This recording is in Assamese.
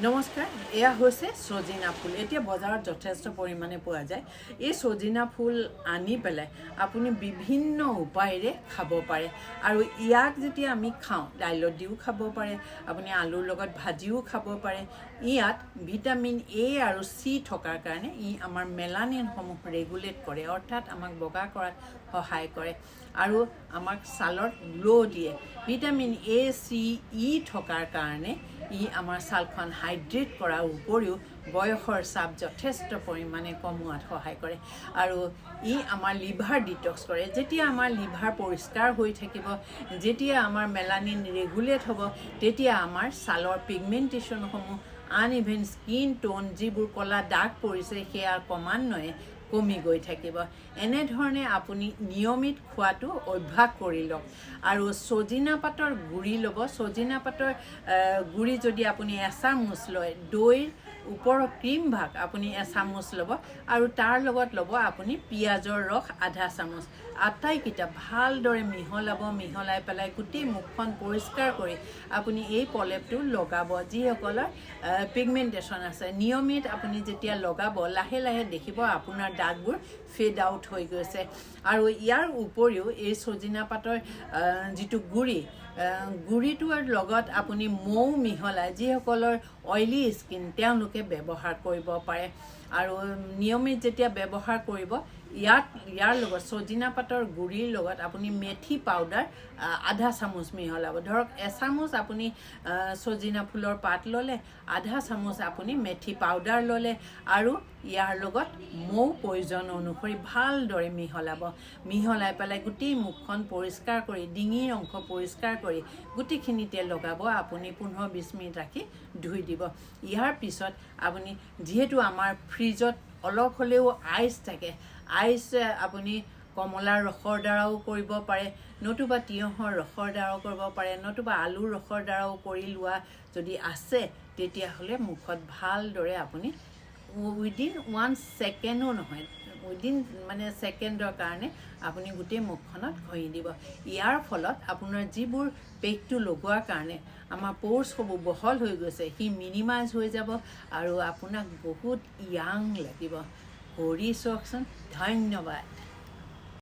নমস্কাৰ, এয়া হৈছে সজিনা ফুল। এতিয়া বজাৰত যথেষ্ট পৰিমাণে পোৱা যায়। এই সজিনা ফুল আনি পেলাই আপুনি বিভিন্ন উপায়েৰে খাব পাৰে আৰু ইয়াক যেতিয়া আমি খাওঁ, দাইলত দিও খাব পাৰে, আপুনি আলুৰ লগত ভাজিও খাব পাৰে। ইয়াত ভিটামিন এ আৰু চি থকাৰ কাৰণে ই আমাৰ মেলানিনসমূহ ৰেগুলেট কৰে, অৰ্থাৎ আমাক বগা কৰাত সহায় কৰে আৰু আমাক ছালত গ্ল' দিয়ে। ভিটামিন এ চি ই থকাৰ কাৰণে ই আমাৰ ছালখন হাইড্ৰেট কৰাৰ উপৰিও বয়সৰ চাপ যথেষ্ট পৰিমাণে কমোৱাত সহায় কৰে আৰু ই আমাৰ লিভাৰ ডিটক্স কৰে। যেতিয়া আমাৰ লিভাৰ পৰিষ্কাৰ হৈ থাকিব, যেতিয়া আমাৰ মেলানিন ৰেগুলেট হ'ব, তেতিয়া আমাৰ ছালৰ পিগমেণ্টেশ্যনসমূহ আনইভেন স্কিন টোন যিবোৰ ক'লা দাগ পৰিছে সেয়া ক্ৰমান্বয়ে কমি গৈ থাকিব। এনেধৰণে আপুনি নিয়মিত খোৱাটো অভ্যাস কৰি লওক আৰু সজিনা পাতৰ গুড়ি ল'ব। সজিনা পাতৰ গুড়ি যদি আপুনি এচামুচ লয়, দৈৰ ওপৰৰ ক্ৰীম ভাগ আপুনি এচামুচ ল'ব আৰু তাৰ লগত ল'ব আপুনি পিঁয়াজৰ ৰস আধা চামুচ। আটাইকেইটা ভালদৰে মিহলাই পেলাই গোটেই মুখখন পৰিষ্কাৰ কৰি আপুনি এই প্ৰলেপটো লগাব। যিসকলৰ পিগমেণ্টেশ্যন আছে, নিয়মিত আপুনি যেতিয়া লগাব, লাহে লাহে দেখিব আপোনাৰ দাগবোৰ ফেড আউট হৈ গৈছে। আৰু ইয়াৰ উপৰিও এই সজিনা পাতৰ যিটো গুড়িটোৰ লগত আপুনি মৌ মিহলাই যিসকলৰ অইলি স্কিন তেওঁলোকে ব্যৱহাৰ কৰিব পাৰে আৰু নিয়মিত যেতিয়া ব্যৱহাৰ কৰিব, ইয়াৰ লগত সজিনা পাতৰ গুড়িৰ লগত আপুনি মেথি পাউডাৰ আধা চামুচ মিহলাব। ধৰক এচামুচ আপুনি সজিনা ফুলৰ পাত ল'লে, আধা চামুচ আপুনি মেথি পাউডাৰ ল'লে আৰু ইয়াৰ লগত মৌ প্ৰয়োজন অনুসৰি ভালদৰে মিহলাই পেলাই গোটেই মুখখন পৰিষ্কাৰ কৰি, ডিঙিৰ অংশ পৰিষ্কাৰ কৰি গোটেইখিনিতে লগাব। আপুনি 15-20 মিনিট ৰাখি ধুই দিব। ইয়াৰ পিছত আপুনি, যিহেতু আমাৰ ফ্ৰিজত অলপ হ'লেও আইচ থাকে, আইচ আপুনি কমলাৰ ৰসৰ দ্বাৰাও কৰিব পাৰে, নতুবা তিয়ঁহৰ ৰসৰ দ্বাৰাও কৰিব পাৰে, নতুবা আলুৰ ৰসৰ দ্বাৰাও কৰি লোৱা যদি আছে, তেতিয়াহ'লে মুখত ভালদৰে আপুনি উইদিন 1 ছেকেণ্ডো নহয়, উইদিন ছেকেণ্ডৰ কাৰণে আপুনি গোটেই মুখখনত ঘঁহি দিব। ইয়াৰ ফলত আপোনাৰ যিবোৰ পেকটো লগোৱাৰ কাৰণে আমাৰ প'ৰ্ছসমূহ বহল হৈ গৈছে, সি মিনিমাইজ হৈ যাব আৰু আপোনাক বহুত য়াং লাগিব। কৰি চাওকচোন। ধন্যবাদ।